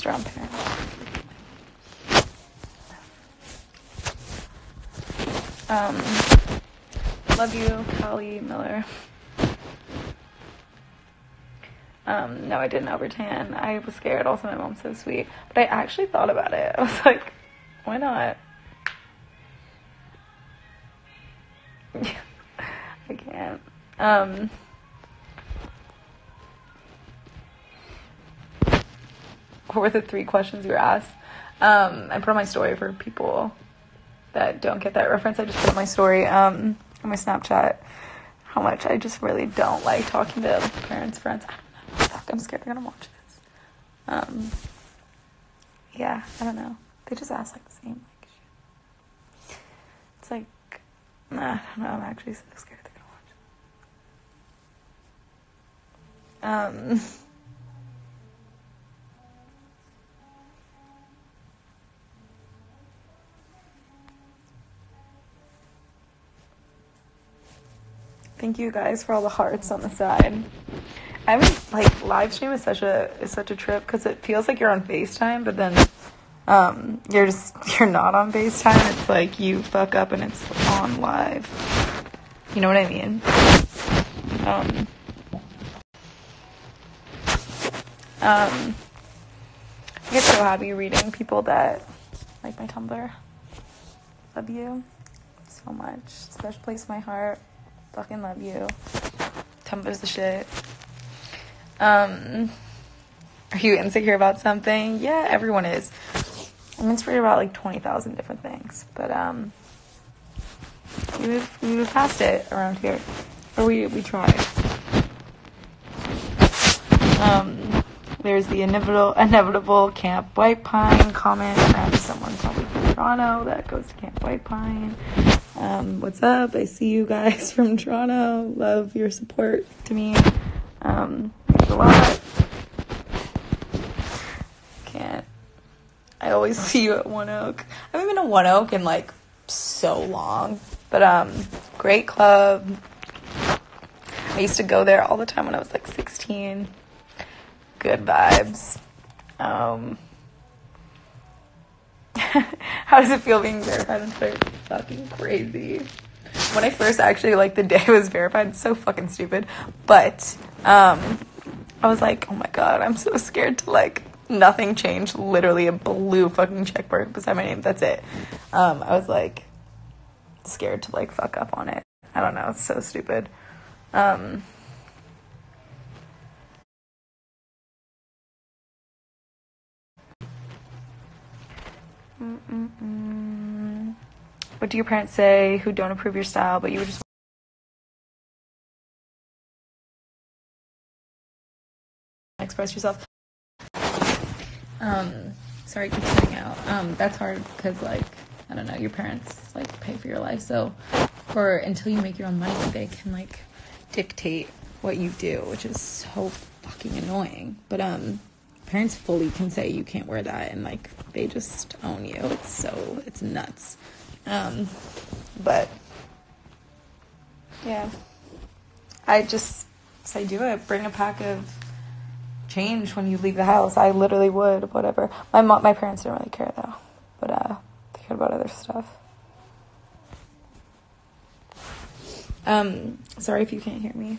foster around parents. Love you, Callie Miller. No, I didn't overtan. I was scared. Also, my mom's so sweet. But I actually thought about it. I was like, why not? I can't. What were the 3 questions you were asked? I put on my story for people that don't get that reference. I just put on my story on my Snapchat how much I just really don't like talking to parents, friends. I don't know. Fuck, I'm scared they're gonna watch this. Yeah, I don't know. They just ask like the same like shit. It's like, nah, I don't know. I'm actually so scared they're gonna watch. Thank you guys for all the hearts on the side. I mean, like, live stream is such a trip because it feels like you're on FaceTime, but then you're not on FaceTime. It's like you fuck up and it's on live. You know what I mean? I get so happy reading people that like my Tumblr. Love you so much. Special place in my heart. Fucking love you. Tumblr's the shit. Are you insecure about something? Yeah, everyone is. I'm insecure about like 20,000 different things, but we move past it around here, or we try. There's the inevitable Camp White Pine comment from someone probably from Toronto that goes to Camp White Pine. What's up? I see you guys from Toronto. Love your support to me. Thanks a lot. I always see you at One Oak. I haven't been to One Oak in like so long, but great club. I used to go there all the time when I was like 16. Good vibes. How does it feel being verified on Twitter? It's fucking crazy. When I first actually, like, the day I was verified, it's so fucking stupid, but I was like, oh my god, I'm so scared to, like, nothing changed, literally a blue fucking check mark beside my name, that's it. I was, like, scared to, like, fuck up on it. I don't know, it's so stupid. What do your parents say who don't approve your style, but you would just express yourself? Sorry, keep cutting out. That's hard because, like, I don't know, your parents, like, pay for your life, so until you make your own money, they can, like, dictate what you do, which is so fucking annoying. But parents fully can say you can't wear that, and, like, they just own you. It's nuts. But yeah, I do it. Bring a pack of change when you leave the house. I literally would, whatever. My parents didn't really care though, but they cared about other stuff. Sorry if you can't hear me.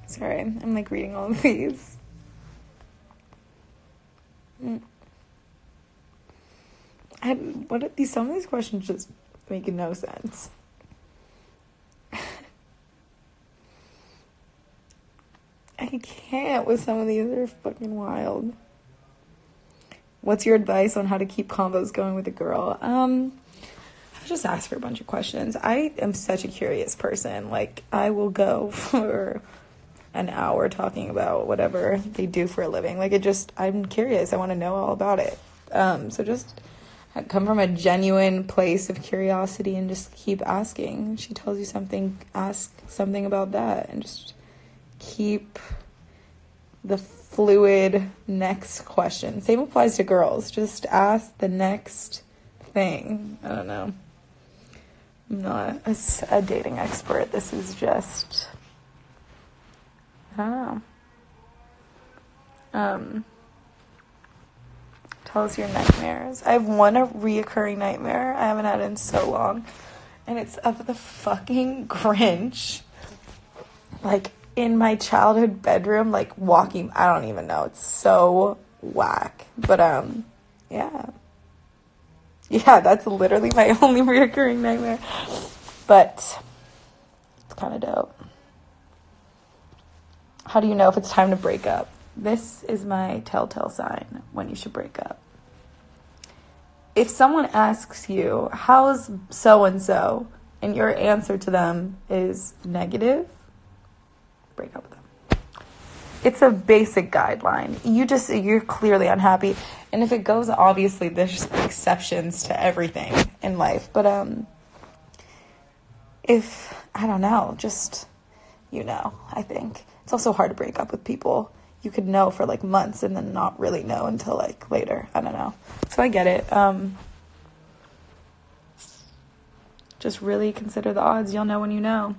Sorry, I'm like reading all of these. Some of these questions just make no sense. I can't with some of these. They're fucking wild. What's your advice on how to keep combos going with a girl? I just ask her a bunch of questions. I am such a curious person. Like, I will go for an hour talking about whatever they do for a living. Like, I'm curious. I want to know all about it. So just come from a genuine place of curiosity and just keep asking. She tells you something, ask something about that, and just keep the fluid next question. Same applies to girls. Just ask the next thing. I don't know. I'm not a dating expert. This is just, I don't know. Tell us your nightmares. I have one reoccurring nightmare. I haven't had it in so long. And it's of the fucking Grinch. Like, in my childhood bedroom, like, walking. I don't even know. It's so whack. But, yeah. Yeah, that's literally my only reoccurring nightmare. But it's kind of dope. How do you know if it's time to break up? This is my telltale sign when you should break up. If someone asks you, how's so-and-so, and your answer to them is negative, break up with them. It's a basic guideline. You're clearly unhappy. And if it goes, obviously, there's exceptions to everything in life. But if, I don't know, just, I think. It's also hard to break up with people. You could know for, like, months and then not really know until, like, later. I don't know. So I get it. Just really consider the odds. You'll know when you know.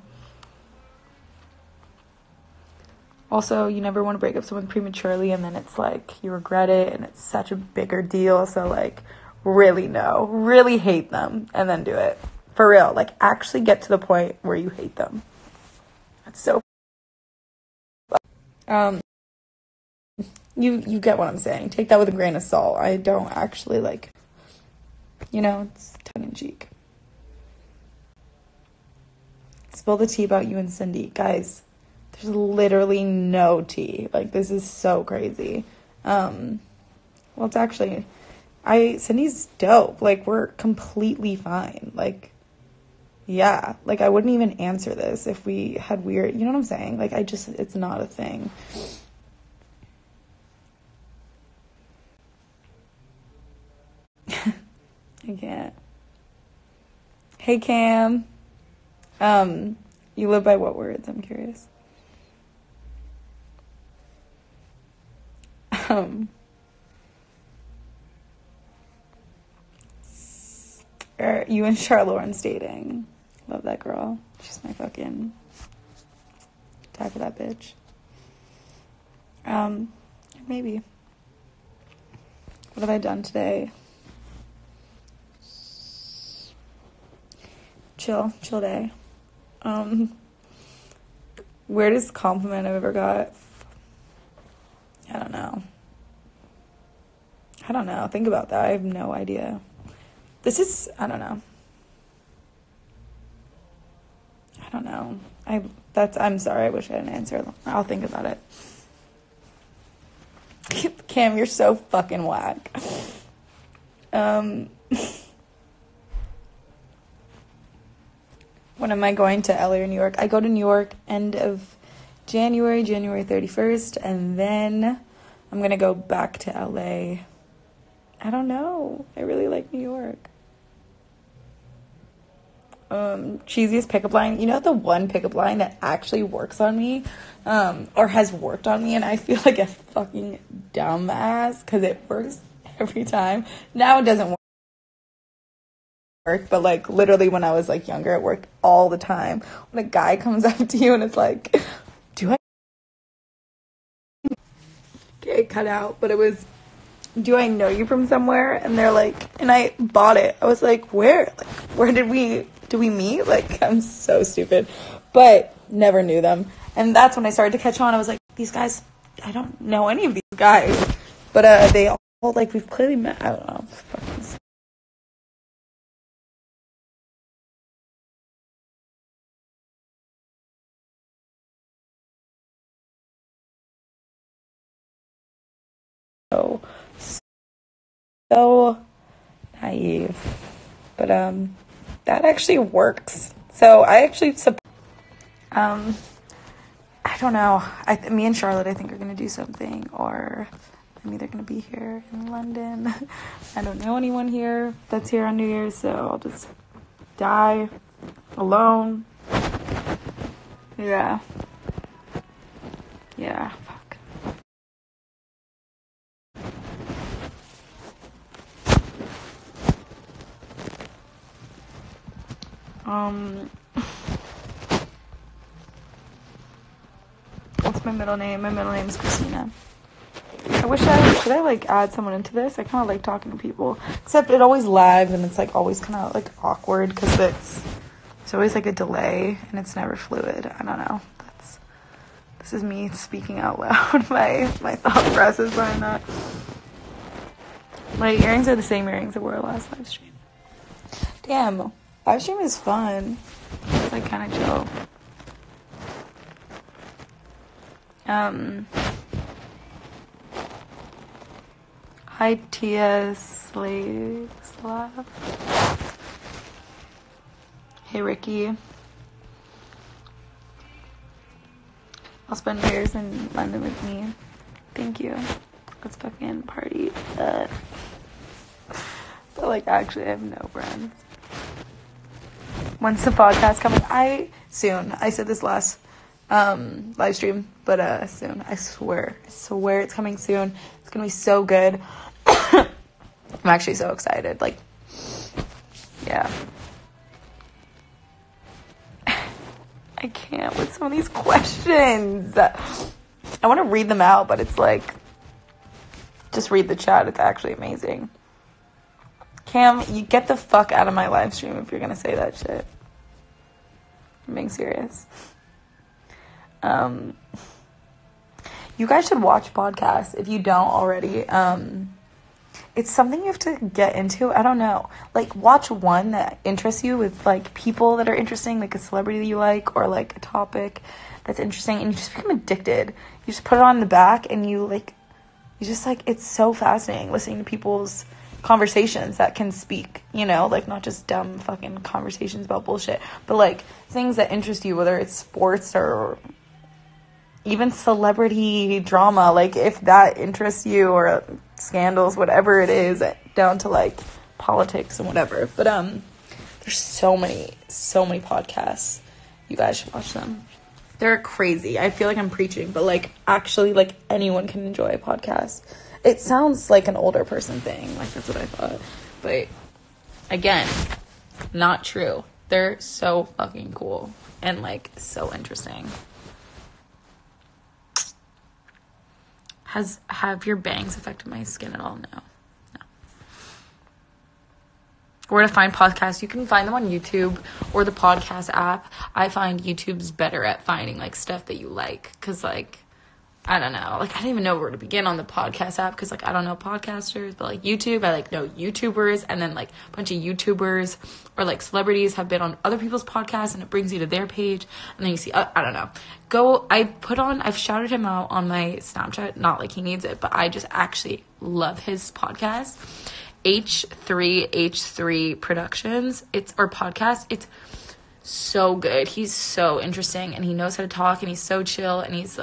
Also, you never want to break up someone prematurely and then it's, like, you regret it and it's such a bigger deal. So, like, really hate them and then do it. For real. Like, actually get to the point where you hate them. That's so... You get what I'm saying. Take that with a grain of salt. I don't actually, like, it's tongue-in-cheek. Spill the tea about you and Cindy. Guys, there's literally no tea. Like, this is so crazy. Well, it's actually... Cindy's dope. Like, we're completely fine. Like, yeah. Like, I wouldn't even answer this if we had weird... You know what I'm saying? Like, it's not a thing. I can't. Hey, Cam. You live by what words? I'm curious. You and Charlotte's dating. Love that girl. She's my fucking... Die for that bitch. Maybe. What have I done today? Chill day. Weirdest compliment I've ever got? I don't know. Think about that. I have no idea. I don't know. I'm sorry. I wish I didn't answer. I'll think about it. Cam, you're so fucking whack. When am I going to LA or New York? I go to New York end of January 31st, and then I'm going to go back to LA. I don't know. I really like New York. Cheesiest pickup line. You know the one pickup line that actually works on me, or has worked on me, and I feel like a fucking dumbass because it works every time. Now it doesn't work, but like literally when I was like younger, it worked all the time. When a guy comes up to you and it's like, okay, cut out, but it was, do I know you from somewhere? And they're like, and I bought it. I was like, where? Like, where did we meet? Like, I'm so stupid, but never knew them. And that's when I started to catch on. I was like, these guys, I don't know any of these guys, but they all, like, we've clearly met. I don't know. So naive, but that actually works. So I actually I don't know. Me and Charlotte, I think, are gonna do something, or I'm either gonna be here in London. I don't know anyone here that's here on New Year's, so I'll just die alone. Yeah. Yeah, fuck. What's my middle name? My middle name is Christina. Should I like add someone into this? I kind of like talking to people, except it always lags and it's like always kind of like awkward because there's always like a delay and it's never fluid. I don't know. This is me speaking out loud. My thought process behind that. My earrings are the same earrings I wore last live stream. Damn, live stream is fun. It's like kind of chill. Hi, T.S. Slav. Hey, Ricky. I'll spend New Year's in London with me. Thank you. Let's fucking party. But like, actually, I have no friends. When's the podcast coming? Soon. I said this last live stream, but soon. I swear it's coming soon. It's gonna be so good. I'm actually so excited. Like, yeah. I can't with some of these questions. I want to read them out, but it's like, just read the chat. It's actually amazing. Cam, you get the fuck out of my live stream if you're gonna say that shit. I'm being serious. You guys should watch podcasts if you don't already. It's something you have to get into. I don't know. Like, watch one that interests you with, like, people that are interesting, like a celebrity that you like, or, like, a topic that's interesting, and you just become addicted. You just put it on the back, and it's so fascinating listening to people's conversations that can speak, you know? Like, not just dumb fucking conversations about bullshit, but, like, things that interest you, whether it's sports or even celebrity drama, like, if that interests you, or scandals, whatever it is, down to like politics and whatever. But there's so many podcasts. You guys should watch them. They're crazy. I feel like I'm preaching, but like, actually, like, anyone can enjoy a podcast. It sounds like an older person thing, like, that's what I thought, but again, not true. They're so fucking cool and like so interesting. Have your bangs affected my skin at all? No. Where to find podcasts? You can find them on YouTube or the podcast app. I find YouTube's better at finding like stuff that you like, because like, I don't know, like, I don't even know where to begin on the podcast app, because like, I don't know podcasters, but like YouTube, I like know YouTubers, and then like a bunch of YouTubers or like celebrities have been on other people's podcasts, and it brings you to their page, and then you see, I don't know. I've shouted him out on my Snapchat, not like he needs it, but I just actually love his podcast, H3 Productions, it's so good. He's so interesting, and he knows how to talk, and he's so chill, and he's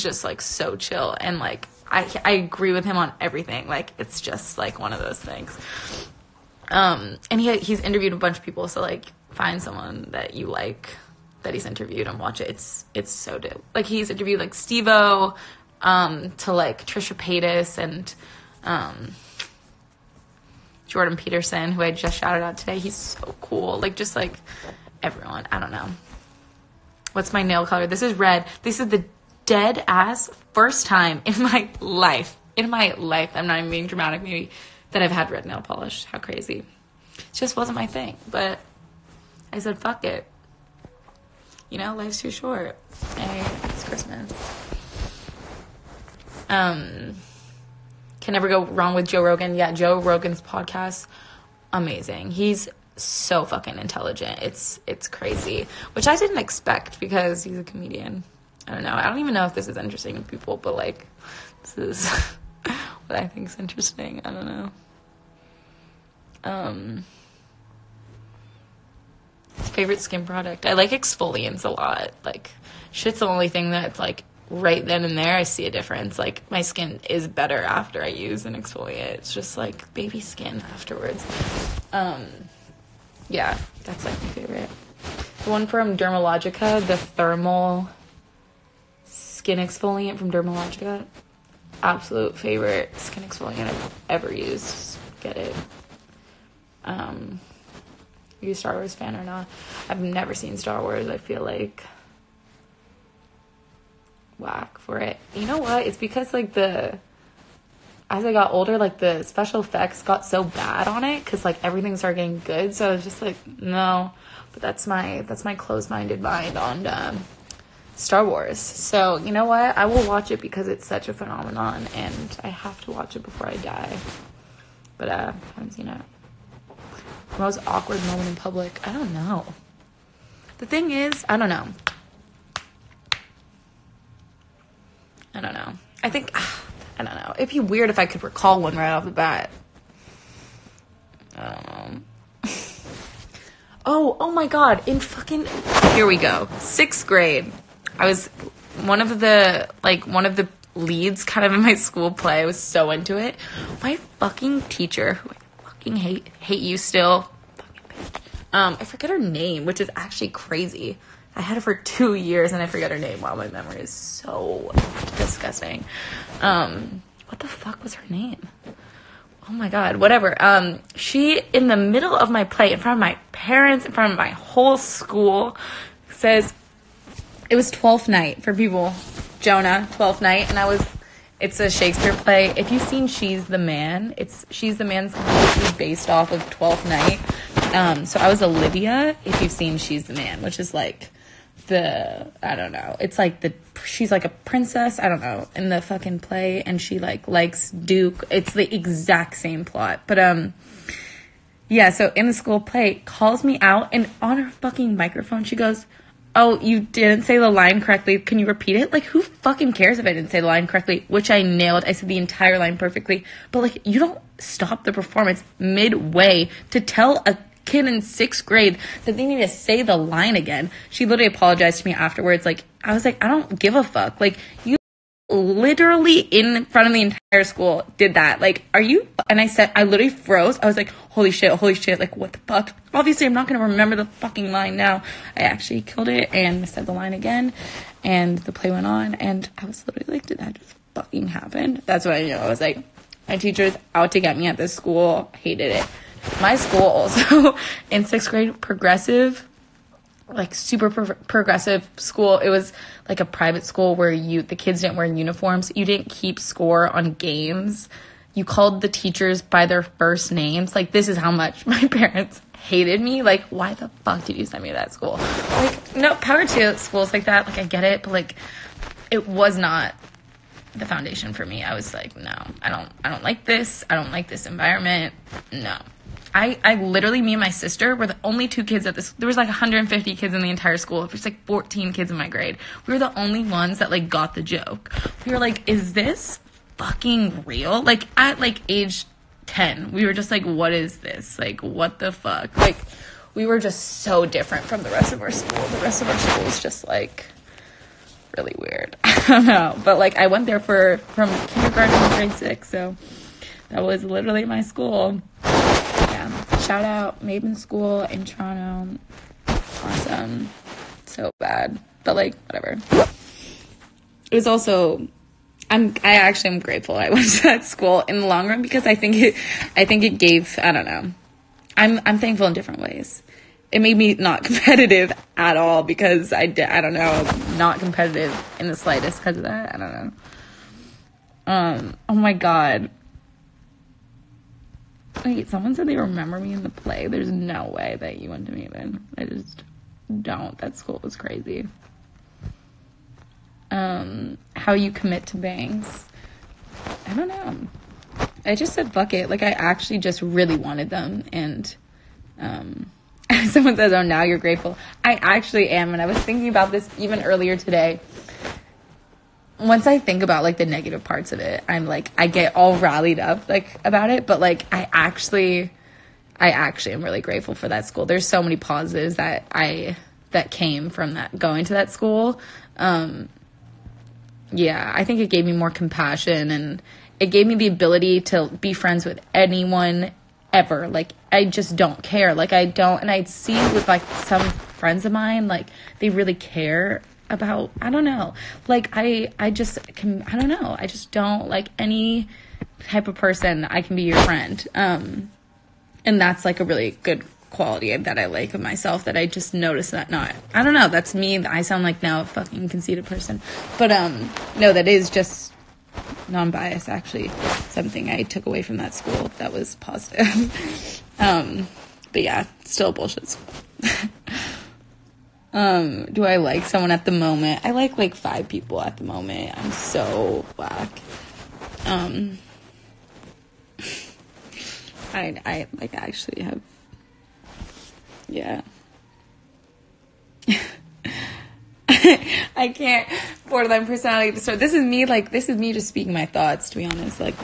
just like so chill, and like I agree with him on everything. Like, it's just like one of those things. And he's interviewed a bunch of people, so like, find someone that you like that he's interviewed and watch it. It's so dope. Like, he's interviewed like Steve-O, to like Trisha Paytas and Jordan Peterson, who I just shouted out today. He's so cool. Like, just like everyone. I don't know. What's my nail color? This is red. This is the dead ass first time in my life, I'm not even being dramatic, maybe, that I've had red nail polish. How crazy. It just wasn't my thing, but I said fuck it, you know, life's too short. It's Christmas. Can never go wrong with Joe Rogan. Yeah, Joe Rogan's podcast, amazing. He's so fucking intelligent. It's crazy, which I didn't expect, because he's a comedian. I don't know. I don't even know if this is interesting to people, but like, this is what I think is interesting. I don't know. Favorite skin product? I like exfoliants a lot. Like, shit's the only thing that's like right then and there I see a difference. Like, my skin is better after I use an exfoliant. It's just like baby skin afterwards. Yeah, that's like my favorite. The one from Dermalogica, the thermal skin exfoliant from Dermalogica. Absolute favorite skin exfoliant I've ever used. Get it. Are you a Star Wars fan or not? I've never seen Star Wars. I feel like whack for it. You know what? It's because like as I got older, like the special effects got so bad on it because like everything started getting good. So I was just like, no. But that's my closed-minded mind on Star Wars. So you know what? I will watch it because it's such a phenomenon, and I have to watch it before I die. But I haven't seen it. Most awkward moment in public. I don't know. The thing is, I don't know. I think, I don't know. It'd be weird if I could recall one right off the bat. I don't know. Oh my God. Here we go. 6th grade. I was one of the leads kind of in my school play. I was so into it. My fucking teacher, who I fucking hate you still. I forget her name, which is actually crazy. I had her for 2 years and I forget her name. Wow, my memory is so disgusting. What the fuck was her name? Oh my God, whatever. She, in the middle of my play, in front of my parents, in front of my whole school, says, it was 12th night for people. Jonah, 12th night. And it's a Shakespeare play. If you've seen She's the Man, She's the Man's completely based off of 12th night. So I was Olivia, if you've seen She's the Man, which is like I don't know. It's like she's like a princess, I don't know, in the fucking play, and she likes Duke. It's the exact same plot. But yeah, so in the school play, calls me out, and on her fucking microphone, she goes, oh, you didn't say the line correctly. Can you repeat it? Like, who fucking cares if I didn't say the line correctly? Which I nailed. I said the entire line perfectly. But, like, you don't stop the performance midway to tell a kid in 6th grade that they need to say the line again. She literally apologized to me afterwards. Like, I was like, I don't give a fuck. Like, you literally in front of the entire school did that. Like, are you? And I literally froze. I was like, holy shit. Like, what the fuck? Obviously, I'm not going to remember the fucking line now. I actually killed it and said the line again, and the play went on, and I was literally like, did that just fucking happen? That's what I knew. I was like, my teacher's out to get me at this school. Hated it. My school also, in 6th grade, progressive, like super progressive school. It was like a private school where the kids didn't wear uniforms. You didn't keep score on games. You called the teachers by their first names. Like, this is how much my parents hated me. Like, why the fuck did you send me to that school? Like, no, power to schools like that. Like, I get it, but like, it was not the foundation for me. I was like, no, I don't like this. I don't like this environment. No. I literally, me and my sister were the only 2 kids at this. There was like 150 kids in the entire school. There's like 14 kids in my grade. We were the only ones that like got the joke. We were like, is this fucking real? Like, at like age 10, we were just like, what is this? Like, what the fuck? Like, we were just so different from the rest of our school. The rest of our school is just like really weird. I don't know. But like, I went there from kindergarten to grade 6. So that was literally my school. Shout out Maven School in Toronto. Awesome. So bad. But like, whatever. It was also, I actually am grateful I went to that school in the long run, because I think it gave, I don't know. I'm thankful in different ways. It made me not competitive at all, because I don't know, not competitive in the slightest because of that. I don't know. Oh my God. Wait, someone said they remember me in the play. There's no way that you went to Maven. I just don't. That school was crazy. How you commit to bangs. I don't know. I just said fuck it. Like, I actually just really wanted them. And someone says, oh, now you're grateful. I actually am. And I was thinking about this even earlier today. Once I think about like the negative parts of it, I'm like, I get all rallied up like about it, but like I actually am really grateful for that school. There's so many positives that came from that, going to that school. Yeah, I think it gave me more compassion, and it gave me the ability to be friends with anyone ever. Like, I just don't care. Like, I don't, and I see with like some friends of mine, like they really care about, I don't know. Like, I just can, I don't know. I just don't like any type of person. I can be your friend. And that's like a really good quality that I like of myself, that I just noticed that not, I don't know, that's me. I sound like now a fucking conceited person. But, no, that is just non-biased, actually. Something I took away from that school that was positive. But yeah, still bullshit school. Do I like someone at the moment? I like 5 people at the moment. I'm so whack. I like actually have, yeah. I can't, borderline personality disorder. This is me just speaking my thoughts, to be honest. Like,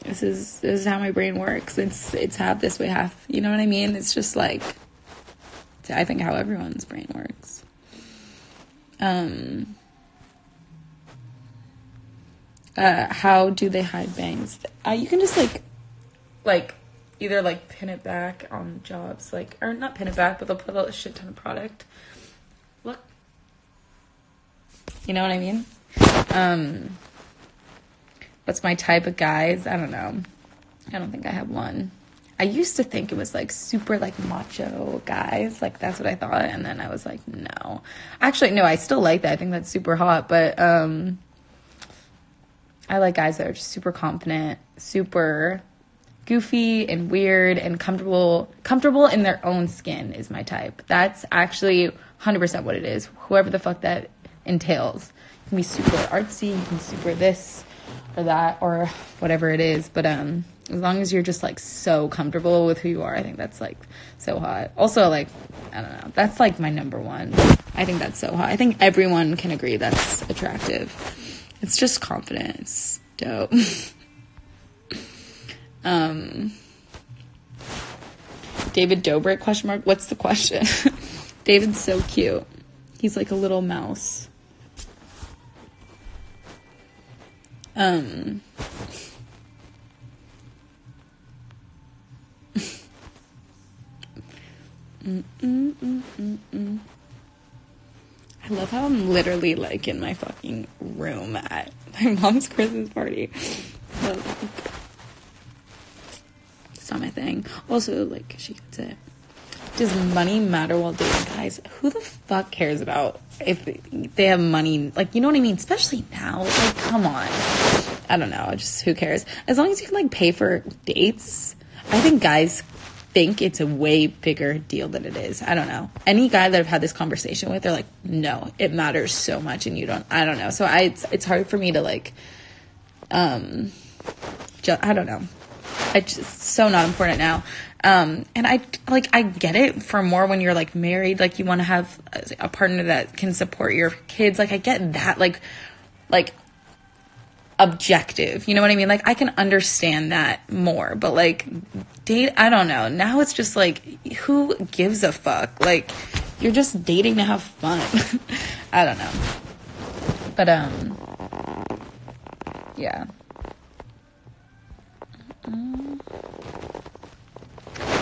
this is how my brain works. It's half this way, half, you know what I mean? It's just like, I think how everyone's brain works. How do they hide bangs? You can just like either like pin it back on jobs, like, or not pin it back, but they'll put a shit ton of product. Look, you know what I mean? What's my type of guys? I don't know. I don't think I have one. I used to think it was like super like macho guys, like that's what I thought, and then I was like, no. Actually, no, I still like that. I think that's super hot, but I like guys that are just super confident, super goofy and weird and comfortable in their own skin is my type. That's actually 100% what it is. Whoever the fuck that entails. You can be super artsy, you can be super this or that or whatever it is, but as long as you're just like so comfortable with who you are, I think that's like so hot. Also, like, I don't know, that's like my number one. I think that's so hot. I think everyone can agree that's attractive. It's just confident. It's dope. David Dobrik, question mark. What's the question? David's so cute. He's like a little mouse. I love how I'm literally like in my fucking room at my mom's Christmas party. So, it's not my thing. Also, like, she gets it. Does money matter while dating guys? Who the fuck cares about if they have money? Like, you know what I mean? Especially now. Like, come on. I don't know. Just who cares? As long as you can, like, pay for dates. I think guys think it's a way bigger deal than it is. I don't know. Any guy that I've had this conversation with, they're like, no, it matters so much and you don't. I don't know. So it's hard for me to, like, I don't know. It's just so not important now. And I get it for more when you're like married, like you want to have a partner that can support your kids. Like I get that, like objective, you know what I mean? Like I can understand that more, but like I don't know. Now it's just like, who gives a fuck? Like you're just dating to have fun. I don't know. But, yeah.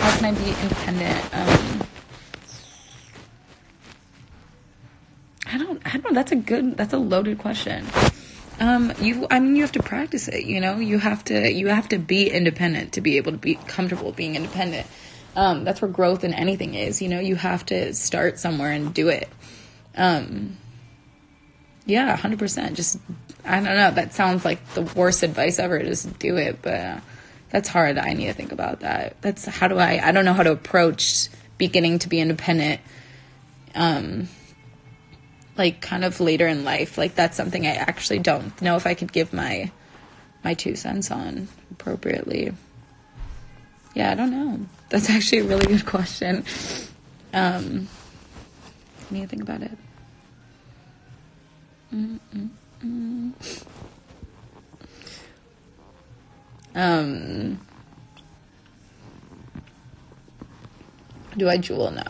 How can I be independent? I don't know. That's a loaded question. You have to practice it, you know? You have to be independent to be able to be comfortable being independent. That's where growth in anything is, you know? You have to start somewhere and do it. Yeah, 100%. Just, I don't know. That sounds like the worst advice ever. Just do it. But that's hard. I need to think about that. That's I don't know how to approach beginning to be independent. Like kind of later in life. Like that's something I actually don't know if I could give my 2 cents on appropriately. Yeah, I don't know. That's actually a really good question. I need to think about it. Do I jewel? No.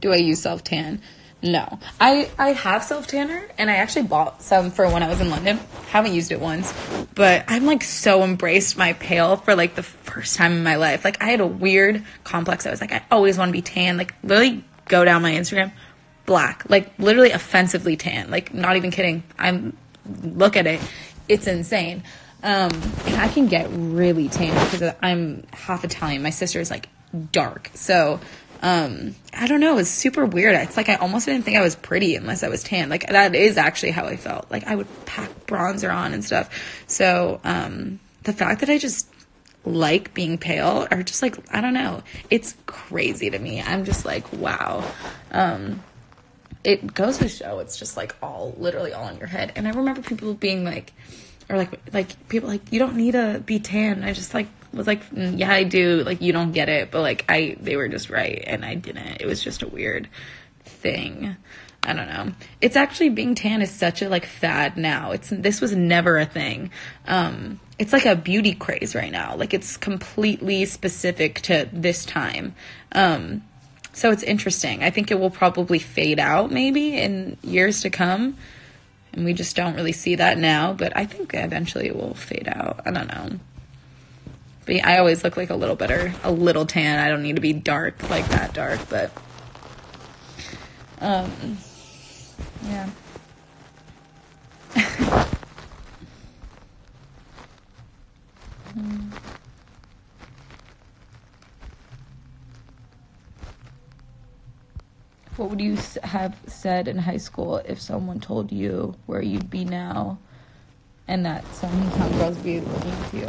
Do I use self-tan? No. I have self-tanner, and I actually bought some for when I was in London. Haven't used it once, but I'm like so embraced my pale for like the first time in my life. Like I had a weird complex. I was like, I always want to be tan. Like literally go down my Instagram, black, like literally offensively tan, like not even kidding. Look at it, it's insane. And I can get really tan because I'm half Italian. My sister is like dark, so I don't know, it's super weird. It's like I almost didn't think I was pretty unless I was tan. Like that is actually how I felt. Like I would pack bronzer on and stuff. So the fact that I just like being pale, or just like, I don't know, it's crazy to me. I'm just like, wow. It goes to show it's just like literally all in your head. And I remember people being like, or like people like, you don't need to be tan. I just like was like, yeah, I do. Like, you don't get it. But like they were just right and I didn't. It was just a weird thing. I don't know. It's actually, being tan is such a like fad now. This was never a thing. It's like a beauty craze right now. Like it's completely specific to this time. So it's interesting. I think it will probably fade out maybe in years to come. And we just don't really see that now. But I think eventually it will fade out. I don't know. But yeah, I always look like a little better, a little tan. I don't need to be dark, like that dark. But, yeah. What would you have said in high school if someone told you where you'd be now and that so many young girls would be looking at you?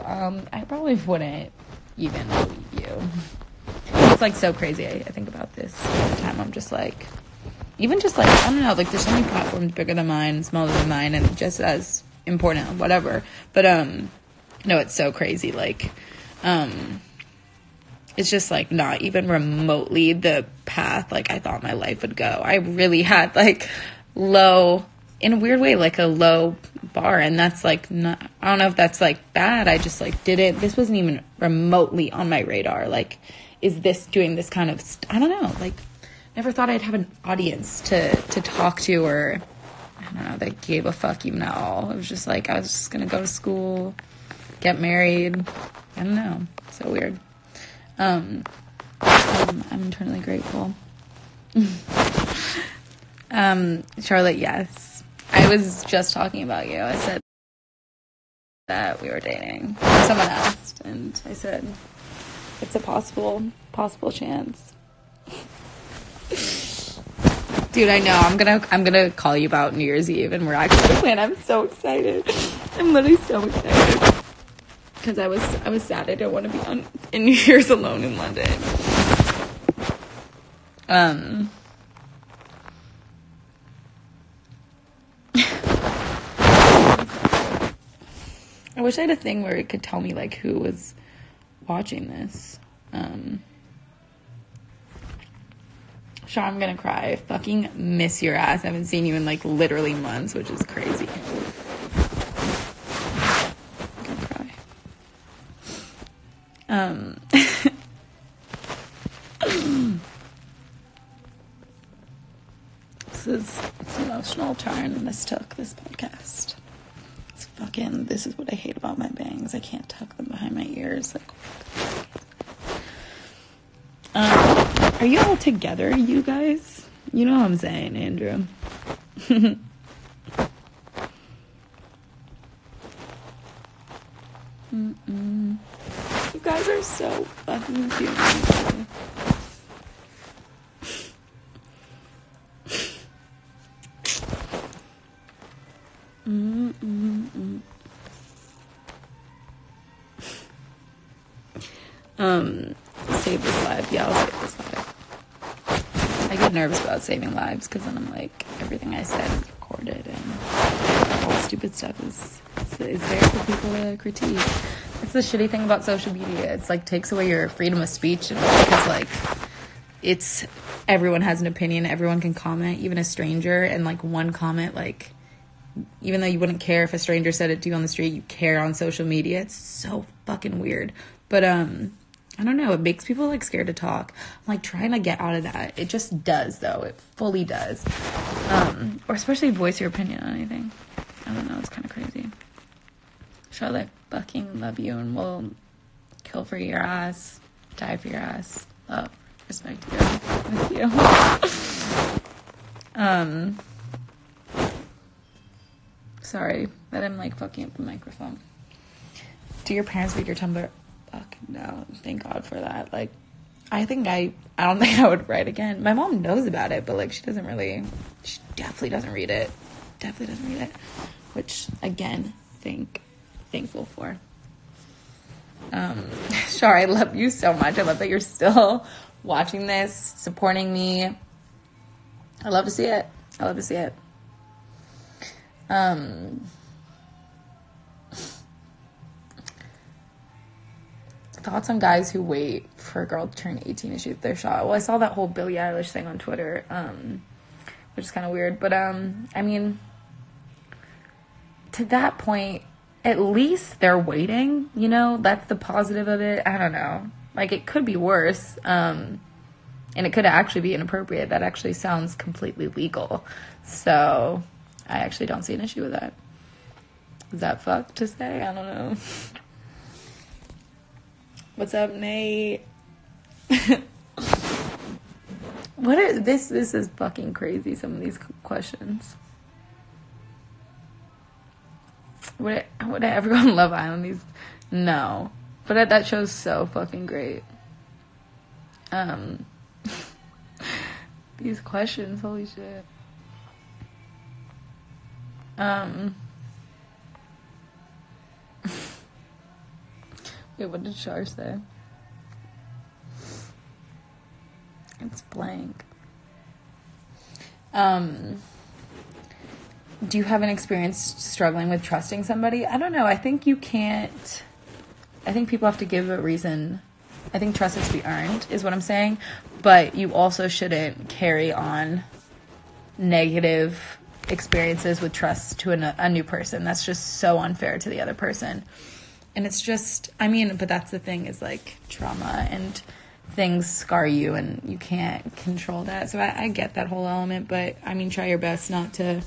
I probably wouldn't even believe you. It's like so crazy. I think about this all the time. I'm just like, even just like, I don't know, like there's so many platforms bigger than mine, smaller than mine, and just as important, whatever. But no, it's so crazy. Like, it's just like not even remotely the path like I thought my life would go. I really had like low, in a weird way, like a low bar, and that's like not, I don't know if that's like bad. I just like this wasn't even remotely on my radar. Like, is this doing this kind of I don't know, like never thought I'd have an audience to talk to, or I don't know, that gave a fuck even at all. It was just like I was just gonna go to school, get married. I don't know, so weird. I'm eternally grateful. Charlotte, yes. I was just talking about you. I said that we were dating. Someone asked, and I said, it's a possible chance. Dude, I know. I'm gonna call you about New Year's Eve, and we're actually gonna plan. I'm so excited. I'm literally so excited. Because I was sad I didn't want to be in New Year's alone in London. I wish I had a thing where it could tell me like who was watching this. Sean, I'm gonna cry. I fucking miss your ass. I haven't seen you in like literally months, which is crazy. It's an emotional turn this took, this podcast. This is what I hate about my bangs. I can't tuck them behind my ears. Like, are you all together, you guys? You know what I'm saying, Andrew. You guys are so fucking cute. Save this live. Yeah, I'll save this live. I get nervous about saving lives because then I'm like, everything I said is recorded and all the stupid stuff is there for people to critique. It's the shitty thing about social media. It's like takes away your freedom of speech, and because like it's everyone has an opinion, everyone can comment, even a stranger, and like one comment, like even though you wouldn't care if a stranger said it to you on the street, you care on social media. It's so fucking weird. But I don't know, it makes people like scared to talk. I'm like trying to get out of that. It just does though. It fully does. Or especially voice your opinion on anything. I don't know, it's kind of crazy. Charlotte, fucking love you, and we'll kill for your ass, die for your ass. Love, respect you, miss you. Sorry that I'm like fucking up the microphone. Do your parents read your Tumblr? Fuck no. Thank God for that. Like, I don't think I would write again. My mom knows about it, but like she definitely doesn't read it. Which again, thankful for. Char, I love you so much. I love that you're still watching this, supporting me. I love to see it. Thoughts on guys who wait for a girl to turn 18 to shoot their shot. Well, I saw that whole Billie Eilish thing on Twitter, which is kind of weird. But, I mean, to that point, at least they're waiting, you know? That's the positive of it. I don't know. Like, it could be worse, and it could actually be inappropriate. That actually sounds completely legal. So, I actually don't see an issue with that. Is that fucked to say? I don't know. What's up, Nate? What are this is fucking crazy, some of these questions. Would I ever go on Love Island? No. But that show's so fucking great. These questions, holy shit. Wait, what did Char say? It's blank. Do you have an experience struggling with trusting somebody? I don't know. I think you can't. I think people have to give a reason. I think trust has to be earned, is what I'm saying. But you also shouldn't carry on negative experiences with trust to a new person. That's just so unfair to the other person. And it's just, I mean, but that's the thing, is like trauma and things scar you and you can't control that. So I get that whole element, but I mean, try your best not to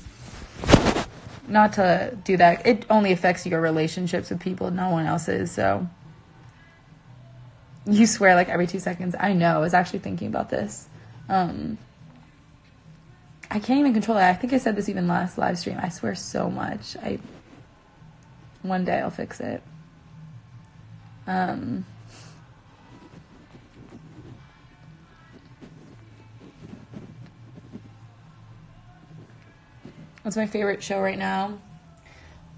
do that. It only affects your relationships with people, no one else's. So you swear like every 2 seconds. I know. I was actually thinking about this. I can't even control it. I think I said this even last live stream. I swear so much. One day I'll fix it. What's my favorite show right now?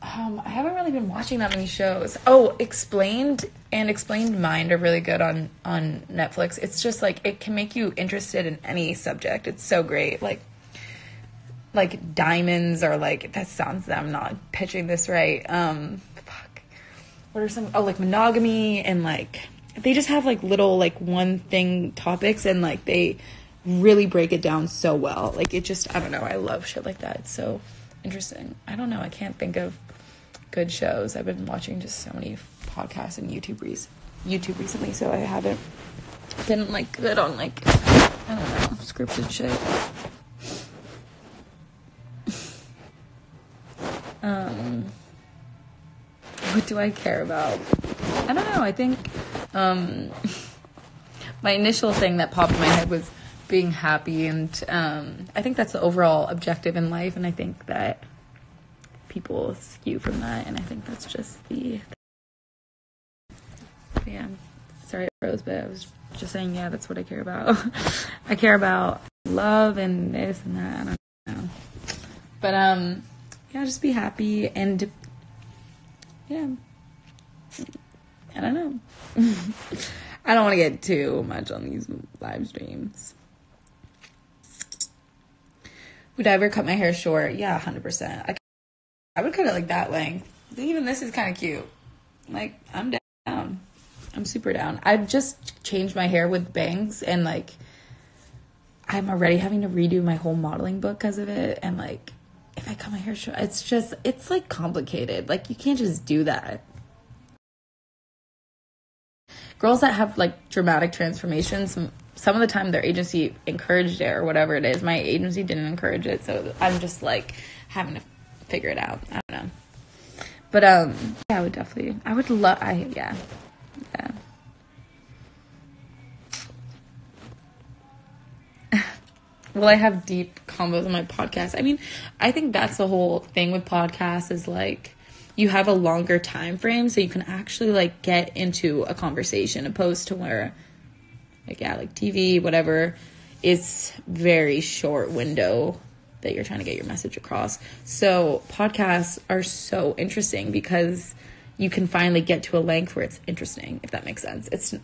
I haven't really been watching that many shows. Oh, Explained and Explained Mind are really good on Netflix. It's just like, it can make you interested in any subject. It's so great. Like diamonds, or like, that sounds, I'm not pitching this right. What are some, like monogamy, and like, they just have like little like one thing topics, and like they really break it down so well. Like, it just, I don't know, I love shit like that. It's so interesting. I don't know, I can't think of good shows. I've been watching just so many podcasts and YouTube recently, so I haven't been like good on like, I don't know, scripted shit. What do I care about? I don't know. I think my initial thing that popped in my head was being happy, and I think that's the overall objective in life, and I think that people skew from that, and I think that's just yeah. Sorry, I froze, but I was just saying, yeah, that's what I care about. I care about love and this and that. I don't know. But yeah, just be happy, and yeah, I don't know. I don't want to get too much on these live streams. Would I ever cut my hair short? Yeah, 100%. I would cut it like that length. Even this is kind of cute. Like, I'm down. I'm super down. I've just changed my hair with bangs, and like, I'm already having to redo my whole modeling book because of it. And like, if I cut my hair short, it's like complicated. Like, you can't just do that. Girls that have like dramatic transformations, some of the time their agency encouraged it or whatever it is. My agency didn't encourage it, so I'm just like having to figure it out. I don't know. But yeah, yeah. Will I have deep combos on my podcast. I mean, I think that's the whole thing with podcasts is like you have a longer time frame so you can actually like get into a conversation opposed to where like, yeah, like TV, whatever, it's very short window that you're trying to get your message across. So podcasts are so interesting because you can finally get to a length where it's interesting, if that makes sense. So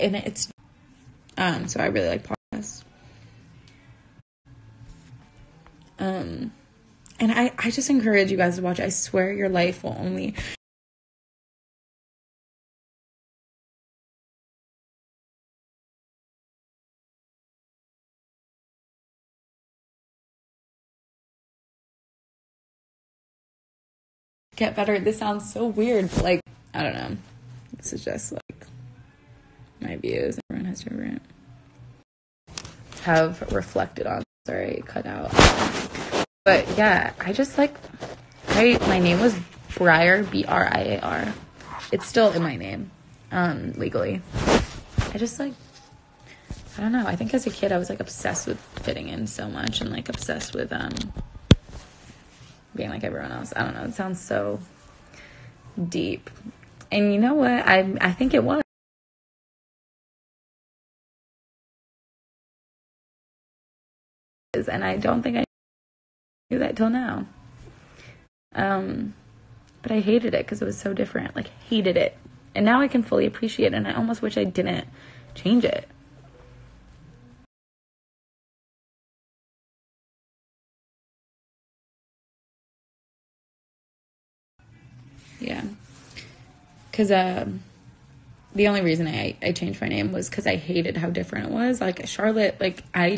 I really like podcasts. And I just encourage you guys to watch. I swear your life will only get better. This sounds so weird, but like, I don't know. This is just like my views. Everyone has to have reflected on. Sorry, cut out. But yeah, I just like, my name was Briar, Briar. It's still in my name, legally. I just like, I don't know. I think as a kid, I was like obsessed with fitting in so much and like obsessed with, being like everyone else. I don't know. It sounds so deep. And you know what? I think it was. And I don't think I knew that till now. But I hated it because it was so different. Like, hated it. And now I can fully appreciate it. And I almost wish I didn't change it. Yeah. Because the only reason I changed my name was because I hated how different it was. Like, Charlotte, like, I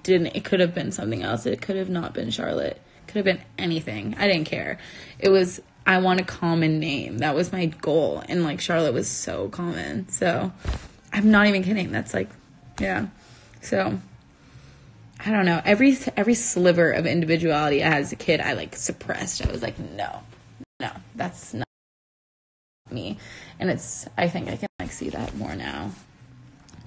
didn't, it could have been something else. It could have not been Charlotte. It could have been anything. I didn't care. It was, I want a common name. That was my goal. And, like, Charlotte was so common. So, I'm not even kidding. That's, like, yeah. So, I don't know. Every sliver of individuality I had as a kid, I, like, suppressed. I was like, no, that's not me. And I think I can like see that more now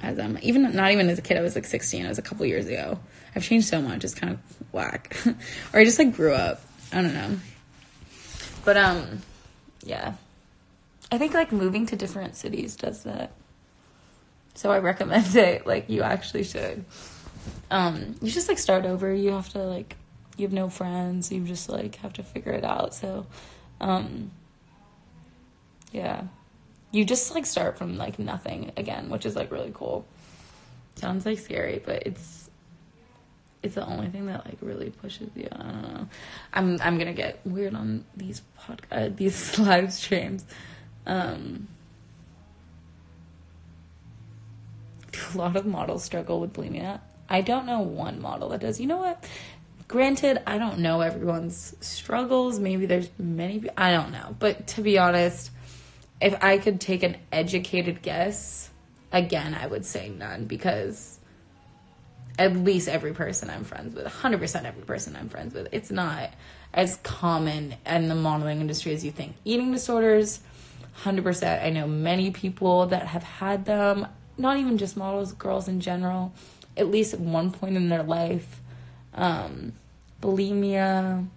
as I'm even not even as a kid. I was like 16. It was a couple years ago. I've changed so much. It's kind of whack. Or I just like grew up. I don't know. But yeah, I think like moving to different cities does that. So I recommend it. Like, you actually should. You just like start over. You have to like, you have no friends. You just like have to figure it out. So yeah, you just like start from like nothing again, which is like really cool. Sounds like scary, but it's the only thing that like really pushes you. I don't know. I'm gonna get weird on these these live streams. A lot of models struggle with bulimia. I don't know one model that does. You know what? Granted, I don't know everyone's struggles. Maybe there's many. I don't know. But to be honest, if I could take an educated guess, again, I would say none, because at least every person I'm friends with, 100% every person I'm friends with, it's not as common in the modeling industry as you think. Eating disorders, 100%. I know many people that have had them, not even just models, girls in general, at least at one point in their life. Bulimia,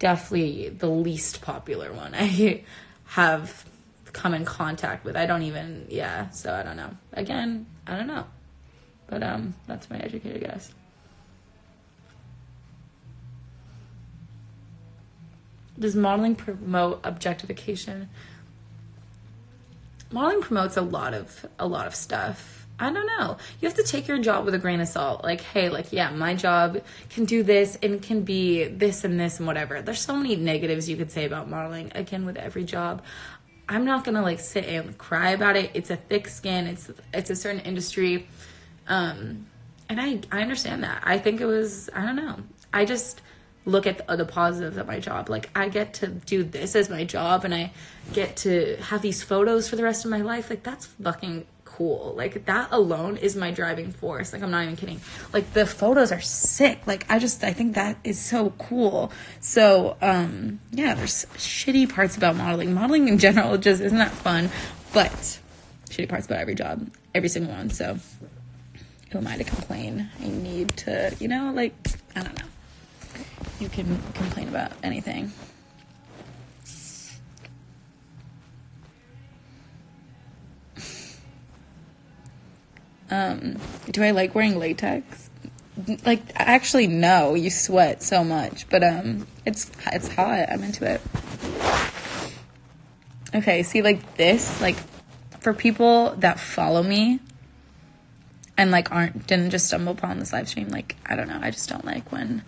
definitely the least popular one I have come in contact with. So I don't know. Again, I don't know. But that's my educated guess. Does modeling promote objectification? Modeling promotes a lot of stuff. I don't know. You have to take your job with a grain of salt. Like, hey, like, yeah, my job can do this and can be this and this and whatever. There's so many negatives you could say about modeling, again, with every job. I'm not going to, like, sit and cry about it. It's a thick skin. It's a certain industry. And I understand that. I think it was, I don't know. I just look at the positives of my job. Like, I get to do this as my job, and I get to have these photos for the rest of my life. Like, that's fucking cool. Like, that alone is my driving force. Like, I'm not even kidding. Like, the photos are sick. Like, I think that is so cool. So, yeah, there's shitty parts about modeling. Modeling in general just isn't that fun, but shitty parts about every job, every single one. So, who am I to complain? I need to, like, I don't know. You can complain about anything. Do I like wearing latex? Like, actually, no. You sweat so much, but it's hot. I'm into it. Okay, see, like this, like for people that follow me and like didn't just stumble upon this live stream, like, I don't know, I just don't like when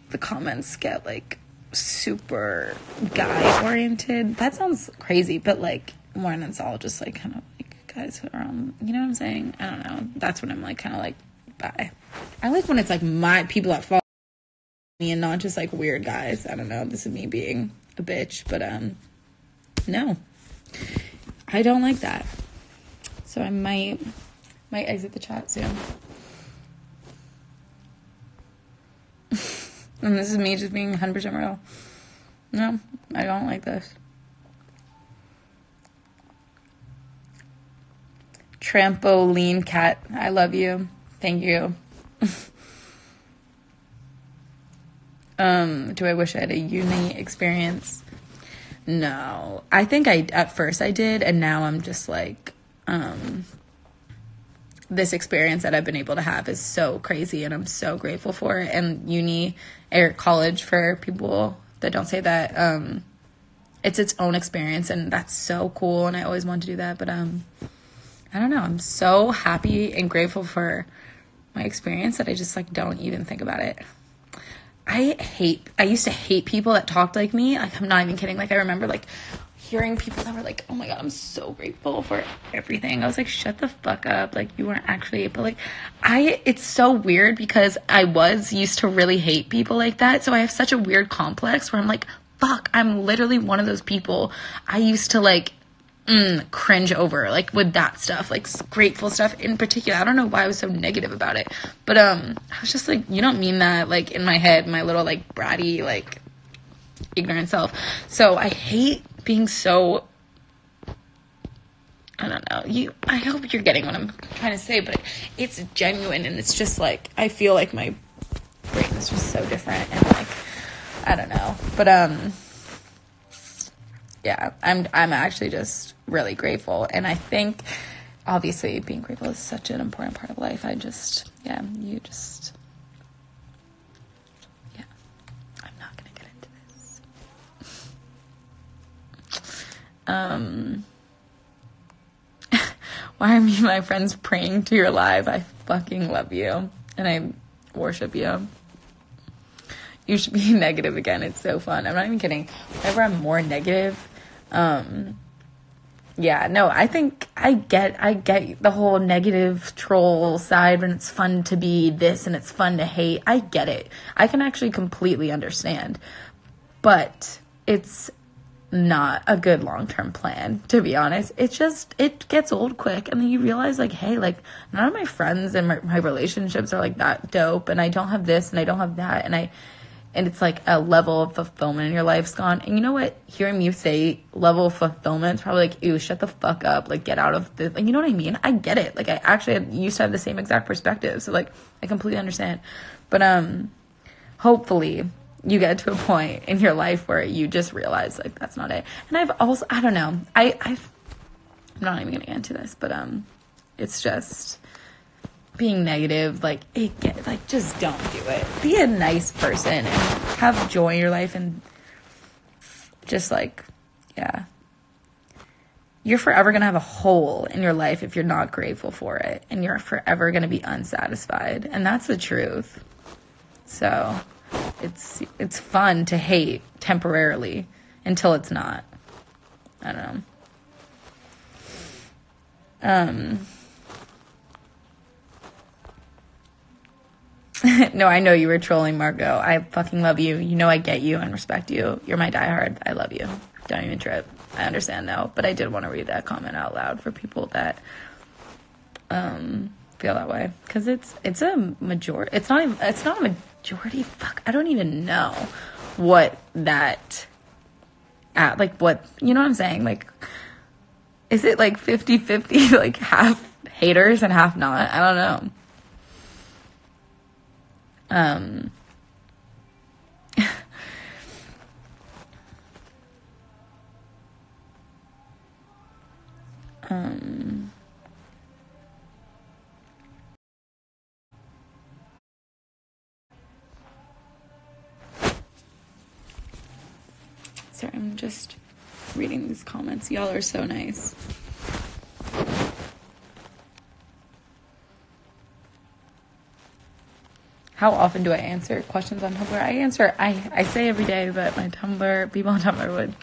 the comments get like super guy oriented. That sounds crazy, but like when it's all just like kind of like guys who are on, you know what I'm saying? I don't know. That's when I'm like kind of like, bye. I like when it's like my people that follow me and not just like weird guys. I don't know. This is me being a bitch, but no, I don't like that. So I might exit the chat soon. And this is me just being 100% real. No, I don't like this. Trampoline cat, I love you. Thank you. Do I wish I had a uni experience? No. I think at first I did, and now I'm just like, this experience that I've been able to have is so crazy, and I'm so grateful for it. And uni or college, for people that don't say that, it's its own experience, and that's so cool, and I always wanted to do that, but I don't know, I'm so happy and grateful for my experience that I just like don't even think about it. I used to hate people that talked like me. Like, I'm not even kidding. Like, I remember like hearing people that were like, oh my God, I'm so grateful for everything. I was like, shut the fuck up. Like, you weren't actually, but like, it's so weird because I was used to really hate people like that. So I have such a weird complex where I'm like, fuck, I'm literally one of those people I used to like cringe over, like with that stuff, like grateful stuff in particular. I don't know why I was so negative about it, but I was just like, you don't mean that, like in my head, my little like bratty, like ignorant self. So I hate being so, I don't know, I hope you're getting what I'm trying to say, but it's genuine, and it's just like, I feel like my brain is just so different, and like, I don't know, but yeah, I'm actually just really grateful, and I think obviously being grateful is such an important part of life. I'm not gonna get into this. Why are me and my friends praying to your live? I fucking love you, and I worship you. You should be negative again. It's so fun. I'm not even kidding. Whenever I'm more negative, yeah, no, I think I get the whole negative troll side when it's fun to be this and it's fun to hate. I get it. I can actually completely understand, but it's not a good long-term plan, to be honest. It gets old quick, and then you realize like, hey, like none of my friends and my relationships are like that dope, and I don't have this and I don't have that, and it's like a level of fulfillment in your life's gone. And you know what? Hearing you say level of fulfillment is probably like, ew, shut the fuck up. Like, get out of this. Like, you know what I mean? I get it. Like, I actually used to have the same exact perspective. So, like, I completely understand. But, hopefully you get to a point in your life where you just realize, like, that's not it. And I've also, I don't know. I'm not even going to get into this, but, it's just being negative, like, just don't do it. Be a nice person and have joy in your life, and just like, yeah, you're forever gonna have a hole in your life if you're not grateful for it, and you're forever gonna be unsatisfied, and that's the truth. So it's fun to hate temporarily until it's not. I don't know. No, I know you were trolling, Margot. I fucking love you. You know I get you and respect you. You're my diehard. I love you. Don't even trip. I understand though, but I did want to read that comment out loud for people that feel that way, because it's a majority. It's not a majority. Fuck, I don't even know what that like, what, you know what I'm saying? Like, is it like 50-50, like half haters and half not? I don't know. Sorry, I'm just reading these comments. Y'all are so nice. How often do I answer questions on Tumblr? I say every day, but my Tumblr, people on Tumblr would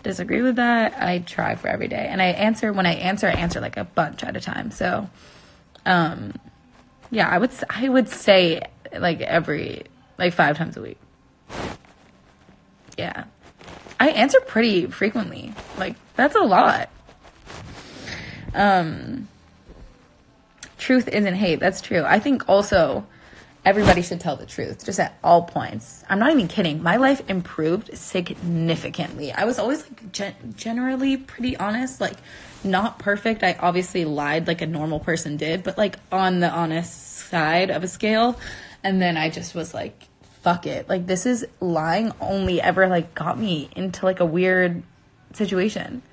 disagree with that. I try for every day. And I answer like a bunch at a time. So, yeah, I would say like 5 times a week. Yeah. I answer pretty frequently. Like, that's a lot. Truth isn't hate. That's true. I think also everybody should tell the truth, just at all points. I'm not even kidding. My life improved significantly. I was always like generally pretty honest, like not perfect. I obviously lied like a normal person did, but like on the honest side of a scale. And then I just was like, fuck it. Like, this is lying only ever like got me into like a weird situation.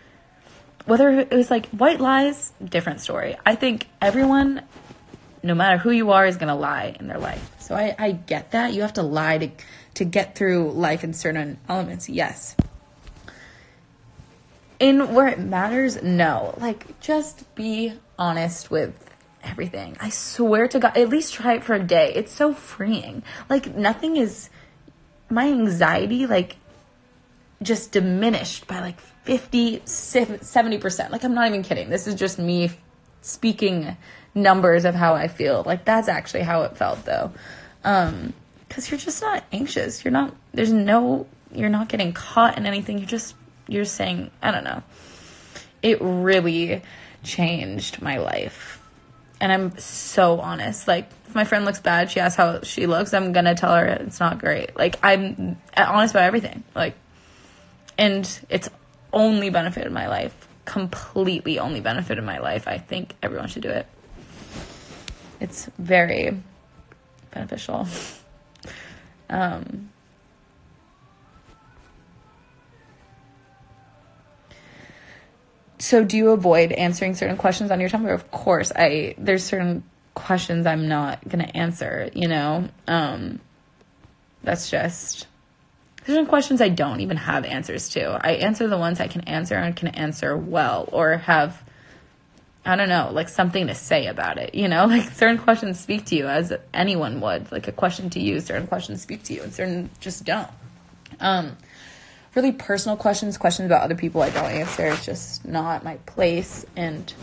Whether it was like white lies, different story. I think everyone, no matter who you are, is going to lie in their life. So I get that. You have to lie to get through life in certain elements. Yes. In where it matters, no. Like, just be honest with everything. I swear to God, at least try it for a day. It's so freeing. Like, nothing is, my anxiety, like, just diminished by like 50, 70%. Like, I'm not even kidding. This is just me speaking numbers of how I feel. Like, that's actually how it felt though. Because you're just not anxious. You're not getting caught in anything. You're saying, I don't know. It really changed my life. And I'm so honest. Like, if my friend looks bad, she asks how she looks, I'm gonna tell her it's not great. Like, I'm honest about everything. Like, and it's only benefited my life. Completely only benefited my life. I think everyone should do it. It's very beneficial. So do you avoid answering certain questions on your Tumblr? Of course. There's certain questions I'm not going to answer, you know? That's just... Certain questions I don't even have answers to. I answer the ones I can answer and can answer well, or have, I don't know, like something to say about it, you know? Like, certain questions speak to you as anyone would. Like, a question to you, certain questions speak to you, and certain just don't. Really personal questions about other people I don't answer. It's just not my place. And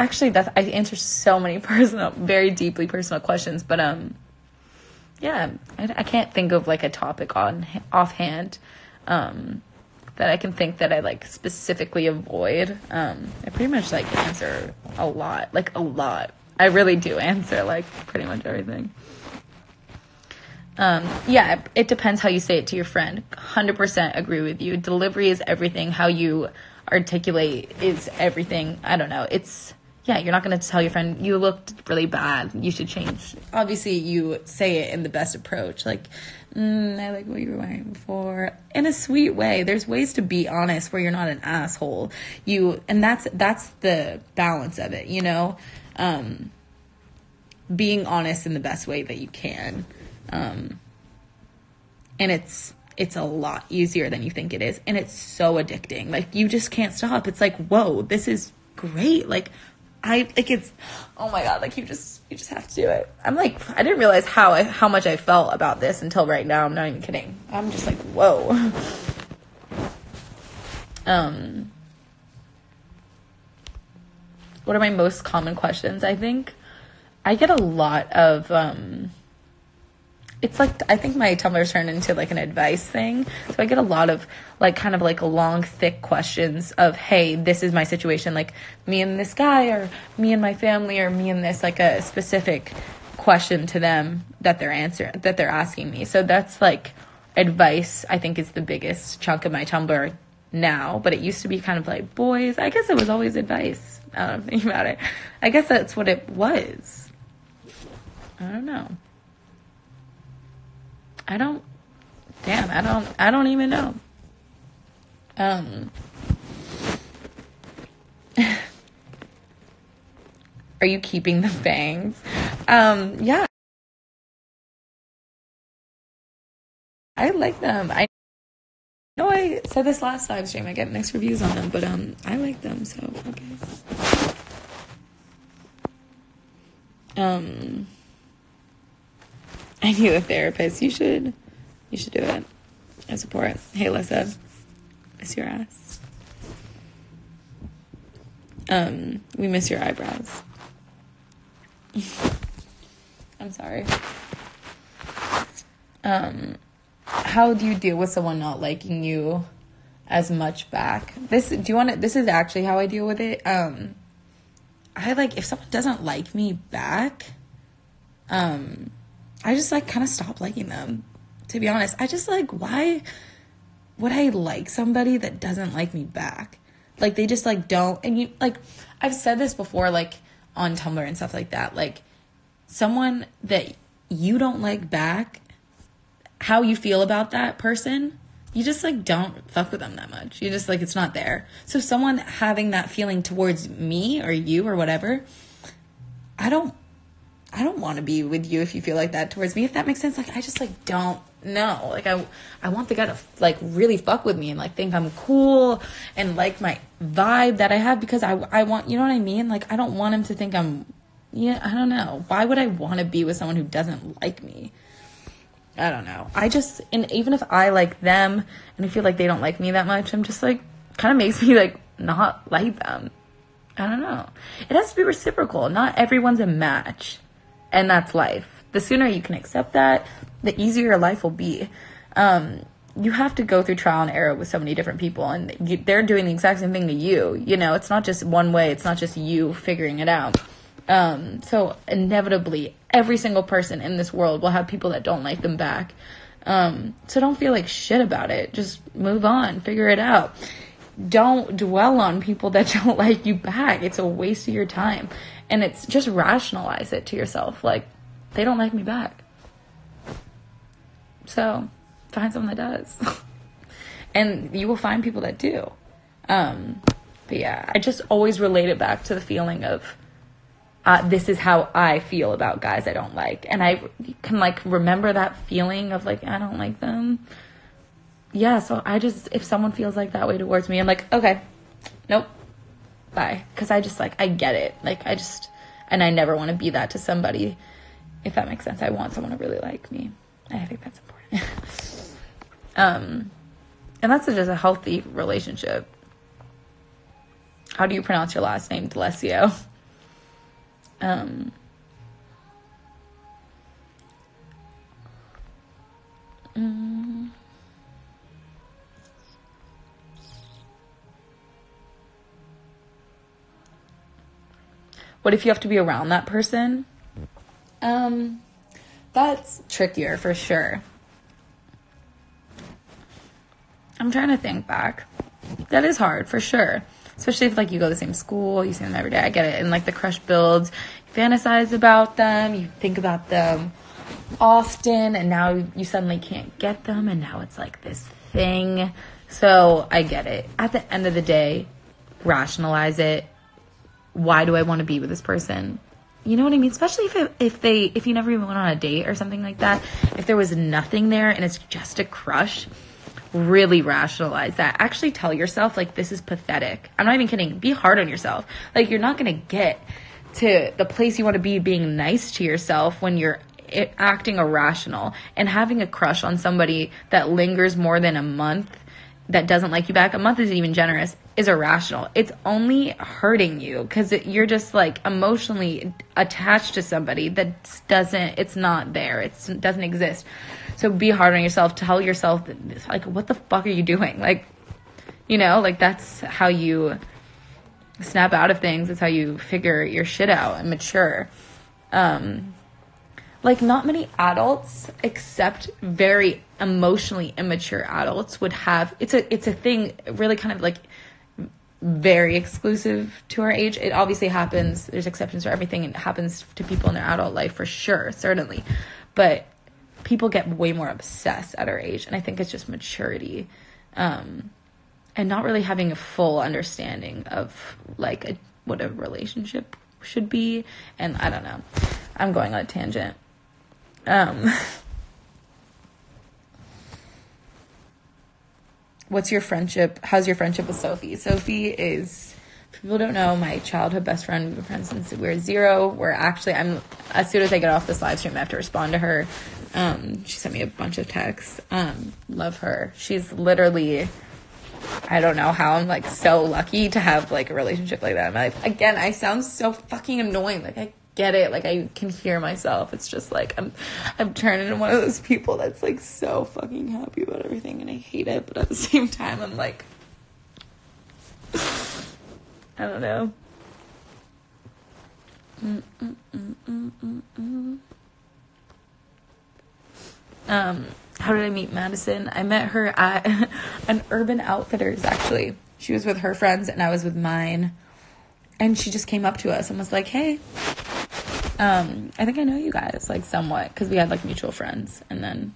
actually, I answer so many very deeply personal questions, but yeah, I can't think of like a topic offhand that I can think that I like specifically avoid. I pretty much like answer a lot. I really do answer like pretty much everything. Yeah, it depends how you say it to your friend. 100% agree with you. Delivery is everything. How you articulate is everything. I don't know. Yeah, you're not going to tell your friend, you looked really bad, you should change. Obviously, you say it in the best approach. Like, I like what you were wearing before. In a sweet way. There's ways to be honest where you're not an asshole. And that's the balance of it, you know? Being honest in the best way that you can. And it's a lot easier than you think it is. And it's so addicting. Like, you just can't stop. It's like, whoa, this is great. Like, it's, oh my God, like, you just have to do it. I'm like, I didn't realize how much I felt about this until right now. I'm not even kidding. I'm just like, whoa. What are my most common questions? I think I get a lot of, it's like, I think my Tumblr's turned into like an advice thing. So I get a lot of like kind of like long, thick questions of, hey, this is my situation. Like, me and this guy, or me and my family, or me and this, like a specific question to them that they're asking me. So that's like advice, I think, is the biggest chunk of my Tumblr now. But it used to be kind of like boys. I guess it was always advice. I don't know, think about it. I guess that's what it was. I don't know. I don't even know. Are you keeping the bangs? Yeah. I like them. No, I said this last live stream. I get mixed reviews on them, but I like them, so okay. I need a therapist. You should do it. I support. Hey, Alyssa, miss your ass. We miss your eyebrows. I'm sorry. How do you deal with someone not liking you as much back? This is actually how I deal with it. I if someone doesn't like me back, I just kind of stop liking them, to be honest. I just why would I like somebody that doesn't like me back? They just don't. And you I've said this before, on Tumblr and stuff like that, someone that you don't like back, how you feel about that person, you just don't fuck with them that much. You just it's not there. So someone having that feeling towards me or you or whatever, I don't want to be with you if you feel like that towards me, if that makes sense. I just don't know. I want the guy to really fuck with me and think I'm cool and my vibe that I have, because I want, you know what I mean? I don't want him to think I'm, I don't know. Why would I want to be with someone who doesn't like me? I don't know. And even if I like them and I feel like they don't like me that much, I'm just kind of makes me not like them. I don't know. It has to be reciprocal. Not everyone's a match. And that's life. The sooner you can accept that, the easier your life will be. You have to go through trial and error with so many different people, and they're doing the exact same thing to you. It's not just one way. It's not just you figuring it out. So inevitably, every single person in this world will have people that don't like them back. So don't feel like shit about it. Just move on. Figure it out. Don't dwell on people that don't like you back. It's a waste of your time. And it's just rationalize it to yourself. They don't like me back. So find someone that does. And you will find people that do. But yeah, I just always relate it back to the feeling of, this is how I feel about guys I don't like. And I can remember that feeling of I don't like them. Yeah, so if someone feels that way towards me, I'm okay, nope, bye. Because I just I get it. And I never want to be that to somebody, if that makes sense. I want someone to really like me. I think that's important. And that's just a healthy relationship. How do you pronounce your last name? D'Alessio. What if you have to be around that person? That's trickier for sure. I'm trying to think back. That is hard for sure. Especially if you go to the same school, you see them every day. I get it. And the crush builds, you fantasize about them, you think about them often, and now you suddenly can't get them, and now it's this thing. So I get it. At the end of the day, rationalize it. Why do I want to be with this person? You know what I mean? Especially if you never even went on a date or something like that. If there was nothing there and it's just a crush, really rationalize that. Actually tell yourself this is pathetic. I'm not even kidding. Be hard on yourself. You're not going to get to the place you want to be being nice to yourself when you're acting irrational. And having a crush on somebody that lingers more than a month, that doesn't like you back, a month isn't even generous, is irrational. It's only hurting you because you're just emotionally attached to somebody that it's not there. It doesn't exist. So be hard on yourself. Tell yourself what the fuck are you doing? That's how you snap out of things. It's how you figure your shit out and mature. Not many adults, except very emotionally immature adults, would have, it's a thing really kind of very exclusive to our age. It obviously happens. There's exceptions for everything. It happens to people in their adult life for sure, certainly. But people get way more obsessed at our age. And I think it's just maturity. And not really having a full understanding of what a relationship should be. And I don't know. I'm going on a tangent. What how's your friendship with Sophie? Sophie is, if people don't know, my childhood best friend. We've been friends since we were 0. As soon as I get off this live stream, I have to respond to her. She sent me a bunch of texts. Love her. She's literally, I don't know how I'm like so lucky to have like a relationship like that in my life. Again, I sound so fucking annoying. Like, I get it. Like, I can hear myself. It's just like I'm turning into one of those people that's like so fucking happy about everything, and I hate it, but at the same time I'm like, I don't know. How did I meet Madison? I met her at an Urban Outfitters, actually. She was with her friends and I was with mine, and she just came up to us and was like, hey, I think I know you guys, like, somewhat, because we had like mutual friends, and then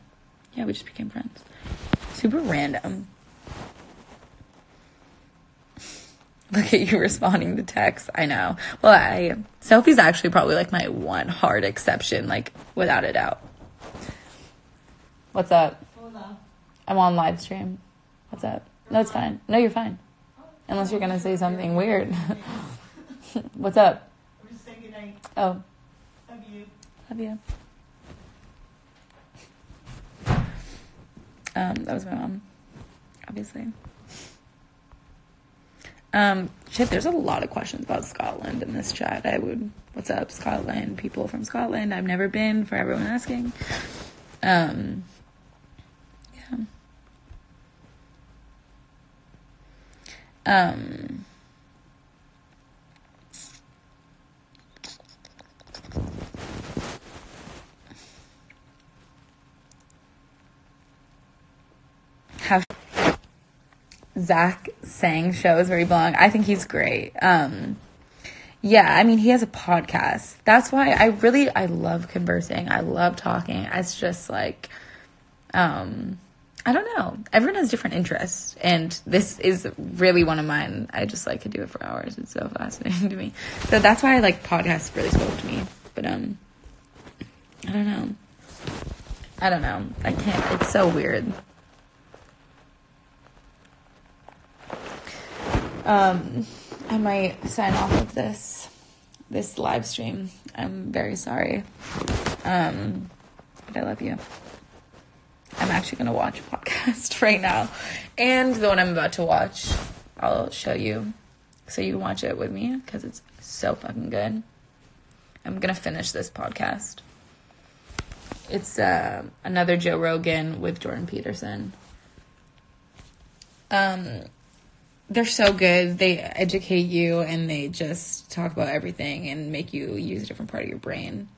yeah, we just became friends. Super random. Look at you responding to texts. I know. Well, Sophie's actually probably like my one hard exception, like, without a doubt. What's up? Hold on. I'm on live stream. What's up? No, it's fine. No, you're fine. Unless you're gonna say something weird. What's up? I'm just saying goodnight. Oh. Love you. Love you. That was my mom, obviously. Shit, there's a lot of questions about Scotland in this chat. What's up, Scotland? People from Scotland. I've never been, for everyone asking. Yeah. Have Zach sang shows where he belongs. I think he's great. Yeah, I mean, he has a podcast. That's why I love conversing. I love talking. It's just like, I don't know. Everyone has different interests, and this is really one of mine. I just like to do it for hours. It's so fascinating to me. So that's why podcasts really spoke to me. But I don't know. I can't. It's so weird. I might sign off of this live stream. I'm very sorry. But I love you. I'm actually going to watch a podcast right now. And the one I'm about to watch, I'll show you so you can watch it with me, because it's so fucking good. I'm going to finish this podcast. It's another Joe Rogan with Jordan Peterson. They're so good. They educate you, and they just talk about everything and make you use a different part of your brain.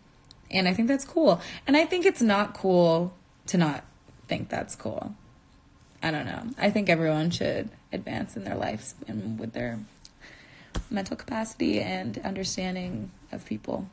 And I think that's cool. And I think it's not cool to not think that's cool. I don't know. I think everyone should advance in their lives and with their mental capacity and understanding of people.